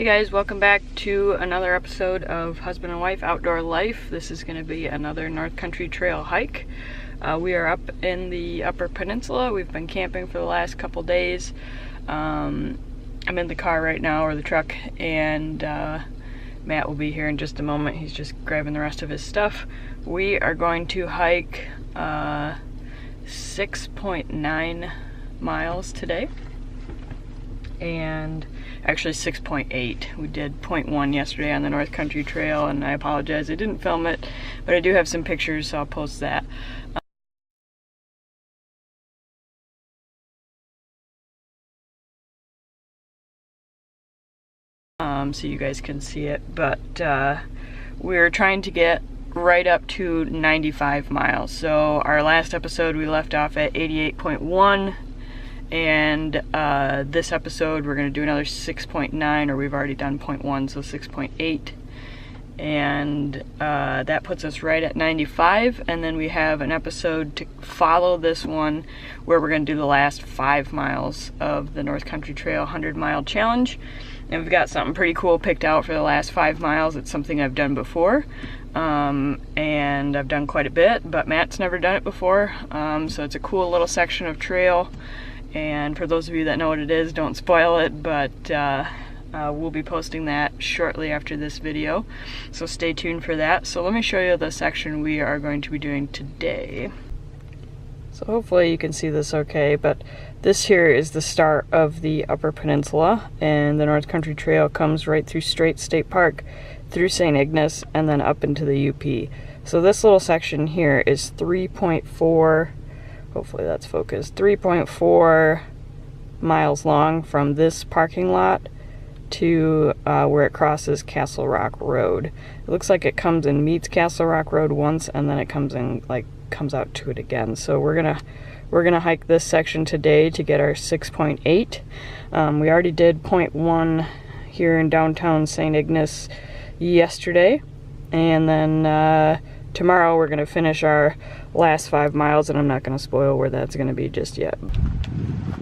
Hey guys, welcome back to another episode of Husband and Wife Outdoor Life. This is going to be another North Country Trail hike. We are up in the Upper Peninsula. We've been camping for the last couple days. I'm in the car right now, or the truck, and Matt will be here in just a moment. He's just grabbing the rest of his stuff. We are going to hike 6.9 miles today. And actually 6.8. We did 0.1 yesterday on the North Country Trail, and I apologize I didn't film it, but I do have some pictures, so I'll post that. So you guys can see it, but we're trying to get right up to 95 miles. So our last episode we left off at 88.1. And this episode we're going to do another 6.9, or we've already done 0.1, so 6.8. And that puts us right at 95. And then we have an episode to follow this one where we're going to do the last 5 miles of the North Country Trail 100-mile challenge. And we've got something pretty cool picked out for the last 5 miles. It's something I've done before. And I've done quite a bit, but Matt's never done it before. So it's a cool little section of trail. And for those of you that know what it is, don't spoil it, but we'll be posting that shortly after this video, so stay tuned for that. So let me show you the section we are going to be doing today. So hopefully you can see this okay, but this here is the start of the Upper Peninsula, and the North Country Trail comes right through Strait State Park, through St Ignace, and then up into the UP. So this little section here is 3.4, hopefully that's focused, 3.4 miles long from this parking lot to where it crosses Castle Rock Road. It looks like it comes and meets Castle Rock Road once, and then it comes out to it again. So we're gonna hike this section today to get our 6.8. We already did 0.1 here in downtown St. Ignace yesterday, and then tomorrow we're gonna finish our last 5 miles, and I'm not gonna spoil where that's gonna be just yet.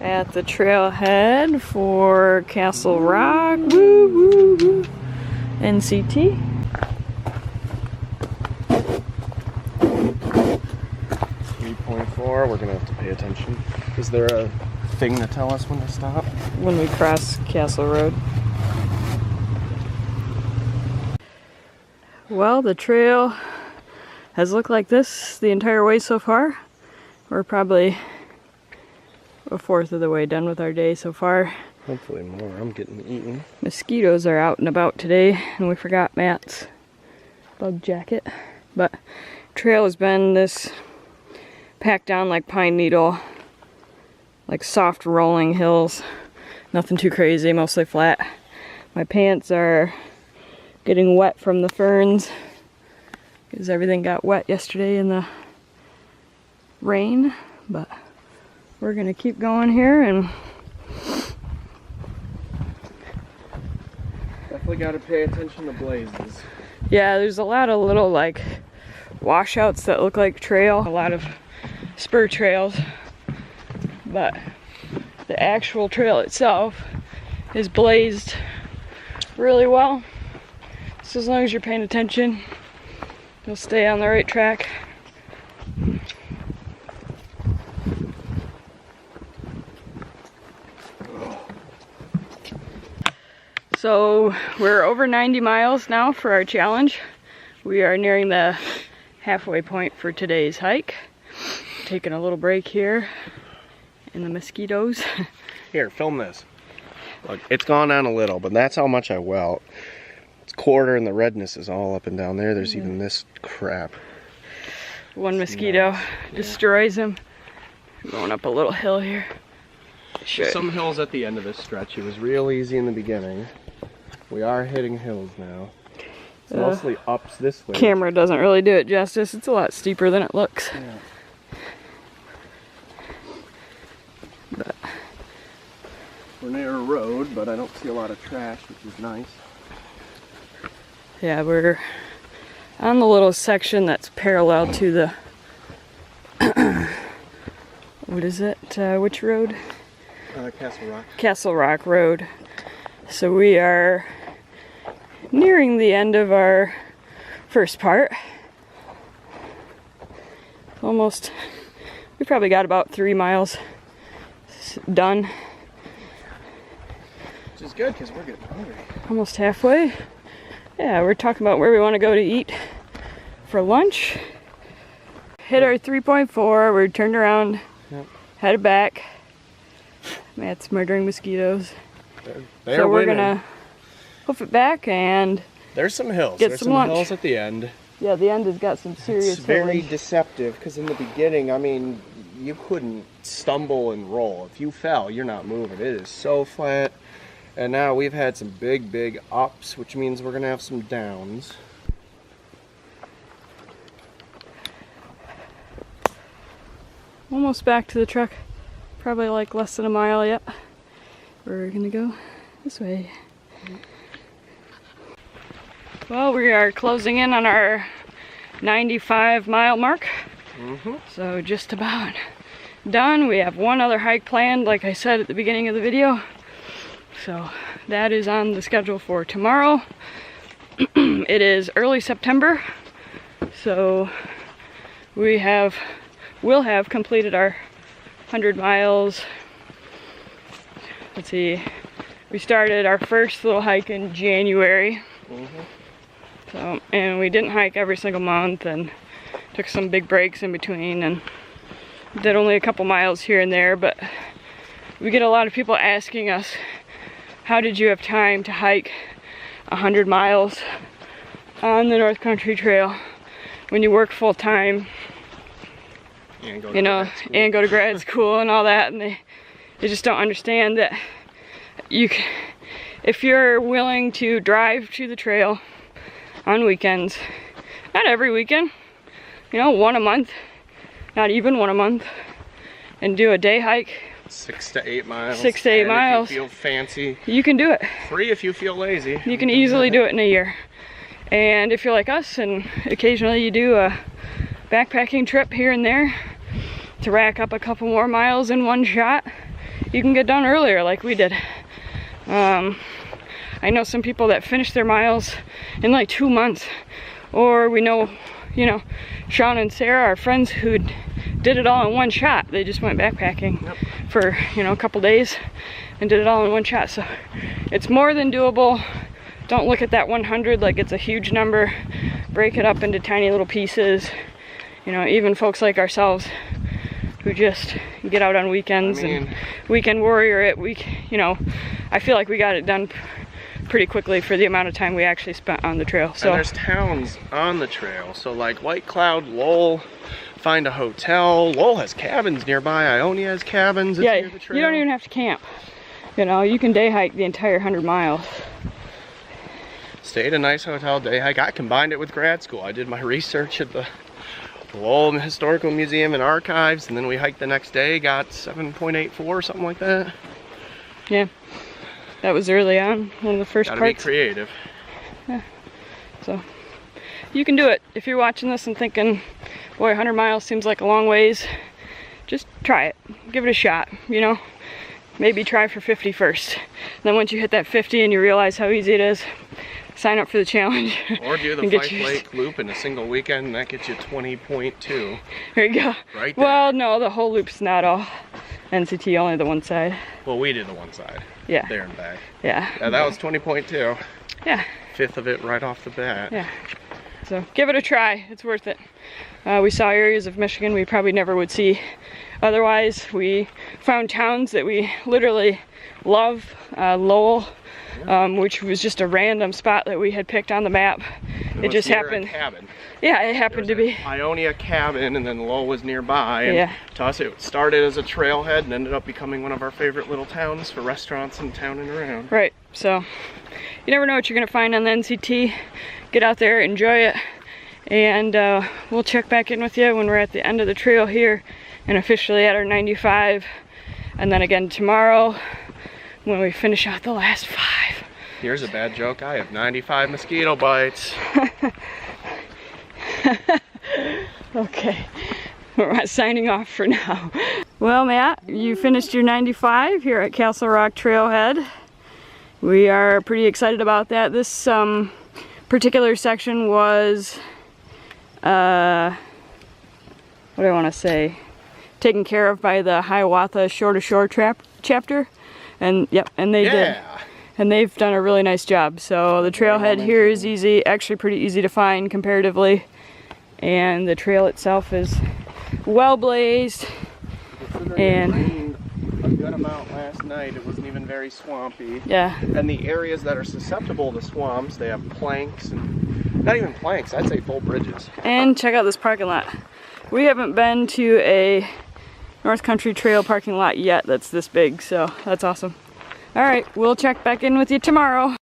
At the trailhead for Castle Rock, woo, woo, woo. NCT. 3.4, we're gonna have to pay attention. Is there a thing to tell us when to stop? When we cross Castle Road. Well, the trail has looked like this the entire way so far. We're probably a fourth of the way done with our day so far. Hopefully more. I'm getting eaten. Mosquitoes are out and about today, and we forgot Matt's bug jacket. But trail has been this packed down like pine needle, like soft rolling hills. Nothing too crazy, mostly flat. My pants are getting wet from the ferns, because everything got wet yesterday in the rain, but we're gonna keep going here. And definitely gotta pay attention to blazes. yeah, there's a lot of little like washouts that look like trail, a lot of spur trails, but the actual trail itself is blazed really well. So as long as you're paying attention, you'll stay on the right track. So we're over 90 miles now for our challenge. We are nearing the halfway point for today's hike. Taking a little break here in the mosquitoes. Here, film this. Look, it's gone down a little, but that's how much I welt. It's quarter, and the redness is all up and down there. There's even this crap. One mosquito destroys him. Going up a little hill here. Some hills at the end of this stretch. It was real easy in the beginning. We are hitting hills now. It's mostly ups this way. Camera doesn't really do it justice. It's a lot steeper than it looks. Yeah. But we're near a road, but I don't see a lot of trash, which is nice. yeah, we're on the little section that's parallel to the what is it? Which road? Castle Rock. Castle Rock Road. So we are nearing the end of our first part. Almost, we probably got about 3 miles done. Which is good because we're getting hungry. Almost halfway. Yeah, we're talking about where we want to go to eat for lunch. Hit our 3.4, we turned around, headed back. Matt's murdering mosquitoes. They're so we're winning. gonna hoof it back and there's some hills. Get There's some lunch. hills at the end. yeah, the end has got some serious It's very hilling. deceptive because in the beginning, I mean, you couldn't stumble and roll. If you fell, you're not moving. It is so flat. And now we've had some big ups, which means we're gonna have some downs. Almost back to the truck. Probably like less than a mile yet. We're gonna go this way. Well, we are closing in on our 95-mile mark. So just about done. We have one other hike planned, like I said at the beginning of the video. So that is on the schedule for tomorrow. It is early September, so we'll have completed our 100 miles. Let's see, we started our first little hike in January. So, and we didn't hike every single month and took some big breaks in between and did only a couple miles here and there, but we get a lot of people asking us, how did you have time to hike 100 miles on the North Country Trail when you work full time, And go to you know, grad school. and go to grad school and all that, and they just don't understand that if you're willing to drive to the trail on weekends, not every weekend, you know, one a month, not even one a month, and do a day hike, 6 to 8 miles. 6 to 8 miles. If you feel fancy. you can do it. Free if you feel lazy. You can easily do it in a year. And if you're like us and occasionally you do a backpacking trip here and there to rack up a couple more miles in one shot, you can get done earlier like we did. I know some people that finish their miles in like 2 months, or we know, you know, Sean and Sarah, our friends who did it all in one shot. They just went backpacking for, you know, a couple days and did it all in one shot. So it's more than doable. Don't look at that 100 like it's a huge number. Break it up into tiny little pieces. You know, even folks like ourselves who just get out on weekends and weekend warrior it, you know, I feel like we got it done pretty quickly for the amount of time we actually spent on the trail. So and there's towns on the trail, so like White Cloud, Lowell, find a hotel. Lowell has cabins nearby. Ionia has cabins. It's yeah, near the trail. you don't even have to camp. You know, you can day hike the entire 100 miles. Stay at a nice hotel, day hike. I combined it with grad school. I did my research at the Lowell Historical Museum and Archives, and then we hiked the next day, got 7.84, something like that. Yeah, that was early on, one of the first Gotta parts. be creative. Yeah. So you can do it. If you're watching this and thinking, boy, 100 miles seems like a long ways, just try it. Give it a shot, you know. Maybe try for 50 first. And then once you hit that 50 and you realize how easy it is, sign up for the challenge. Or do the and get Fife Lake loop in a single weekend, and that gets you 20.2. There you go. Right there. Well, no, the whole loop's not all NCT, only the one side. Well, we did the one side. Yeah. There and back. Yeah. Yeah, that was 20.2. Yeah. Fifth of it right off the bat. Yeah. So give it a try. It's worth it. We saw areas of Michigan we probably never would see otherwise. We found towns that we literally love. Lowell, which was just a random spot that we had picked on the map. It just happened. Cabin. Yeah, it happened to be. Ionia cabin, and then Lowell was nearby. And Yeah. to us, it started as a trailhead and ended up becoming one of our favorite little towns for restaurants in town and around. Right. So you never know what you're gonna find on the NCT. Get out there, enjoy it, and we'll check back in with you when we're at the end of the trail here and officially at our 95, and then again tomorrow when we finish out the last 5. Here's a bad joke. I have 95 mosquito bites. Okay, we're signing off for now. Well, Matt, you finished your 95 here at Castle Rock Trailhead. We are pretty excited about that. This particular section was, what do I want to say, taken care of by the Hiawatha Shore to Shore chapter, and yep, and they did, and they've done a really nice job. So the trailhead here is easy, actually pretty easy to find comparatively, and the trail itself is well blazed. And a good amount last night. It wasn't even very swampy. Yeah. And the areas that are susceptible to swamps, they have planks, and not even planks, I'd say full bridges. And check out this parking lot. We haven't been to a North Country Trail parking lot yet that's this big, so that's awesome. All right, we'll check back in with you tomorrow.